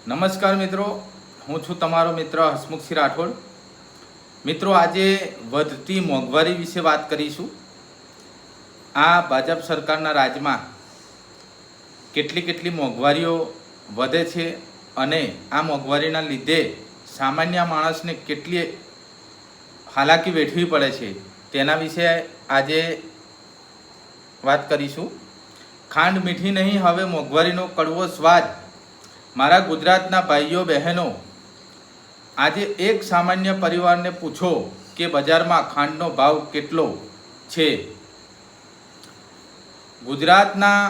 નમસ્કાર મિત્રો, હું છું તમારો મિત્ર હસમુખસિંહ રાઠોડ। મિત્રો, આજે વધતી મોંઘવારી વિશે વાત કરીશું। આ ભાજપ સરકારના રાજમાં કેટલી મોંઘવારીઓ વધે છે અને આ મોંઘવારીના લીધે સામાન્ય માણસને કેટલી હાલાકી વેઠવી પડે છે તેના વિશે આજે વાત કરીશું। ખાંડ મીઠી નહીં, હવે મોંઘવારીનો કડવો સ્વાદ। મારા ગુજરાતના ભાઈઓ બહેનો, આજે એક સામાન્ય પરિવારને પૂછો કે બજારમાં ખાંડનો ભાવ કેટલો છે। ગુજરાતના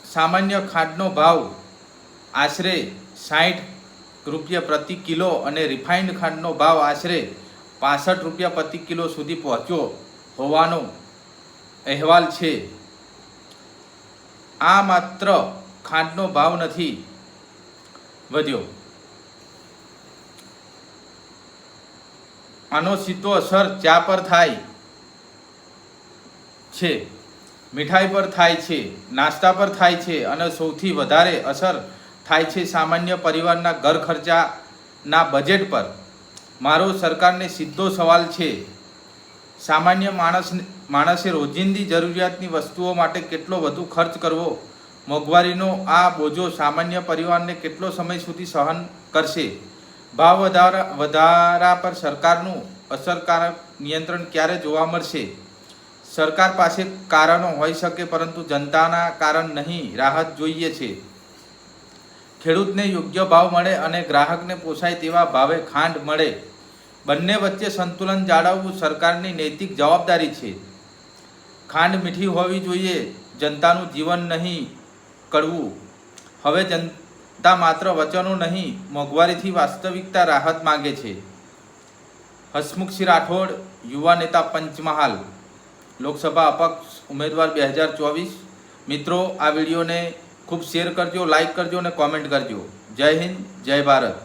સામાન્ય ખાંડનો ભાવ આશરે 60 રૂપિયા પ્રતિ કિલો અને રિફાઇન્ડ ખાંડનો ભાવ આશરે 65 રૂપિયા પ્રતિ કિલો સુધી પહોંચ્યો હોવાનો અહેવાલ છે। આ માત્ર ખાંડનો ભાવ નથી વધ્યો, આનો સીધો અસર ચા પર થાય છે, મીઠાઈ પર થાય છે, નાસ્તા પર થાય છે અને સૌથી વધારે અસર થાય છે સામાન્ય પરિવારના ઘર ખર્ચાના બજેટ પર। મારો સરકારને સીધો સવાલ છે, સામાન્ય માણસે રોજિંદી જરૂરિયાતની વસ્તુઓ માટે કેટલો વધુ ખર્ચ કરવો? મોંઘવારીનો આ બોજો સામાન્ય પરિવારને કેટલો સમય સુધી સહન કરશે? ભાવ વધારા પર સરકારનું અસરકારક નિયંત્રણ ક્યારે જોવા મળશે? સરકાર પાસે કારણો હોઈ શકે, પરંતુ જનતાના કારણ નહીં, રાહત જોઈએ છે। ખેડૂતને યોગ્ય ભાવ મળે અને ગ્રાહકને પોસાય તેવા ભાવે ખાંડ મળે, બંને વચ્ચે સંતુલન જાળવવું સરકારની નૈતિક જવાબદારી છે। ખાંડ મીઠી હોવી જોઈએ, જનતાનું જીવન નહીં કડવું। હવે જનતા માત્ર વચનો નહીં, મોંઘવારીથી વાસ્તવિકતા રાહત માગે છે। હસમુખસિંહ રાઠોડ, યુવા નેતા, પંચમહાલ, લોકસભા અપક્ષ ઉમેદવાર 2024। મિત્રો, આ વિડીયોને ખૂબ શેર કરજો, લાઈક કરજો અને કોમેન્ટ કરજો। જય હિન્દ, જય ભારત।